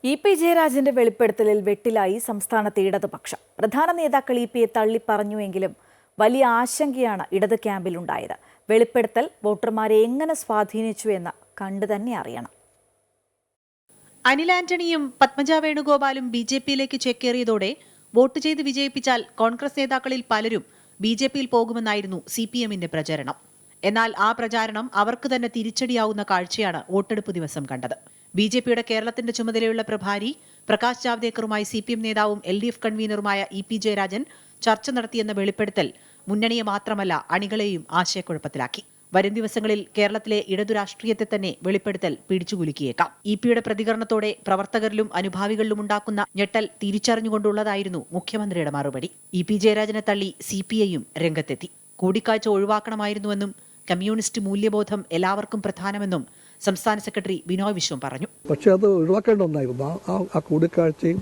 EP. ജയരാജന്റെ വെളിപ്പെടുത്തലിൽ വെട്ടിലായി സംസ്ഥാനത്തെ ഇടതുപക്ഷം. പ്രധാന നേതാക്കൾ ഇ.പിയെ തള്ളിപ്പറഞ്ഞുവെങ്കിലും വലിയ ആശങ്കയാണ് ഇടത് ക്യാമ്പിലുണ്ടായത്. വെളിപ്പെടുത്തൽ വോട്ടർമാരെ എങ്ങനെ സ്വാധീനിച്ചു എന്ന് കണ്ടുതന്നെ അറിയണം. അനിൽ ആന്റണിയും പത്മജ വേണുഗോപാലും ബി.ജെ.പിയിലേക്ക് ചേക്കേറിയതോടെ വോട്ട് ചെയ്ത് വിജയിപ്പിച്ചാൽ കോൺഗ്രസ് നേതാക്കളിൽ പലരും ബി.ജെ.പിയിൽ പോകുമെന്നായിരുന്നു CPM-ന്റെ പ്രചാരണം. എന്നാൽ ആ പ്രചാരണം അവർക്ക് തന്നെ തിരിച്ചടിയാവുന്ന കാഴ്ചയാണ് വോട്ടെടുപ്പ് ദിവസം കണ്ടത്. ബി.ജെ.പിയുടെ കേരളത്തിന്റെ ചുമതലയുള്ള പ്രഭാരി പ്രകാശ് ജാവ്ദേക്കറുമായി CPM നേതാവും LDF കൺവീനറുമായ ഇ.പി. ജയരാജൻ ചർച്ച നടത്തിയെന്ന വെളിപ്പെടുത്തൽ മുന്നണിയെ മാത്രമല്ല അണികളെയും ആശയക്കുഴപ്പത്തിലാക്കി. വരും ദിവസങ്ങളിൽ കേരളത്തിലെ ഇടതു രാഷ്ട്രീയത്തെ തന്നെ വെളിപ്പെടുത്തൽ പിടിച്ചുകുലുക്കിയേക്കാം. ഇ.പിയുടെ പ്രതികരണത്തോടെ പ്രവർത്തകരിലും അനുഭാവികളിലും ഉണ്ടാക്കുന്ന ഞെട്ടൽ തിരിച്ചറിഞ്ഞുകൊണ്ടുള്ളതായിരുന്നു മുഖ്യമന്ത്രിയുടെ മറുപടി. ഇ.പി. ജയരാജനെ തള്ളി CPI-യും രംഗത്തെത്തി. കൂടിക്കാഴ്ച ഒഴിവാക്കണമായിരുന്നുവെന്നും കമ്മ്യൂണിസ്റ്റ് മൂല്യബോധം എല്ലാവർക്കും പ്രധാനമെന്നും സംസ്ഥാന സെക്രട്ടറി ബിനോയ് വിശ്വം പറഞ്ഞു. പക്ഷേ അത് ഒഴിവാക്കേണ്ട ഒന്നായിരുന്നു. ആ കൂടിക്കാഴ്ചയും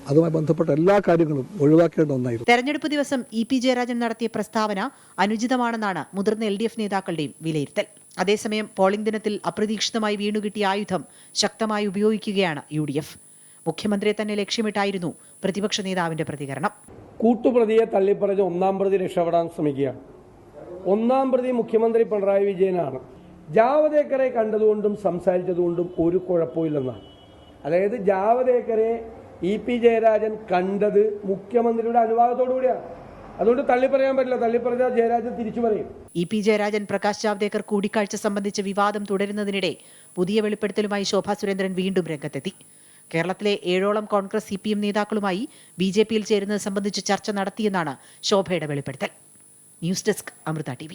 അതുമായി ബന്ധപ്പെട്ട എല്ലാ കാര്യങ്ങളും ഒഴിവാക്കേണ്ട ഒന്നായിരുന്നു. തെരഞ്ഞെടുപ്പ് ദിവസം ഇ.പി. ജയരാജൻ നടത്തിയ പ്രസ്താവന അനുചിതമാണെന്നാണ് മുതിർന്ന LDF നേതാക്കളുടെയും വിലയിരുത്തൽ. അതേസമയം പോളിംഗ് ദിനത്തിൽ അപ്രതീക്ഷിതമായി വീണുകിട്ടിയ ആയുധം ശക്തമായി ഉപയോഗിക്കുകയാണ് UDF. മുഖ്യമന്ത്രിയെ തന്നെ ലക്ഷ്യമിട്ടായിരുന്നു പ്രതിപക്ഷ നേതാവിന്റെ പ്രതികരണം. കൂട്ടുപ്രതിയെ തള്ളിപ്പറഞ്ഞ് ഒന്നാം പ്രതി രക്ഷപ്പെടാൻ ശ്രമിക്കുകയാണ്. ഒന്നാം പ്രതി മുഖ്യമന്ത്രി പിണറായി വിജയനാണ്. ജാവദേക്കറെ കണ്ടതുകൊണ്ടും സംസാരിച്ചതുകൊണ്ടും ഒരു കുഴപ്പമില്ലെന്നാണ്. അതായത് ജാവദേക്കറെ ഇ.പി. ജയരാജൻ കണ്ടത് മുഖ്യമന്ത്രിയുടെ അനുവാദത്തോടു കൂടിയാണ്. അതുകൊണ്ട് തള്ളിപ്പറയാൻ പറ്റില്ല. തള്ളിപ്പറഞ്ഞാൽ ജയരാജൻ തിരിച്ചു പറയും. ഇ.പി. ജയരാജൻ പ്രകാശ് ജാവ്ദേക്കർ കൂടിക്കാഴ്ച സംബന്ധിച്ച് വിവാദം തുടരുന്നതിനിടെ പുതിയ വെളിപ്പെടുത്തലുമായി ശോഭാ സുരേന്ദ്രൻ വീണ്ടും രംഗത്തെത്തി. കേരളത്തിലെ 7ഓളം കോൺഗ്രസ് CPM നേതാക്കളുമായി ബി.ജെ.പിയിൽ ചേരുന്നത് സംബന്ധിച്ച് ചർച്ച നടത്തിയെന്നാണ് ശോഭയുടെ വെളിപ്പെടുത്തൽ. News desk Amrita TV.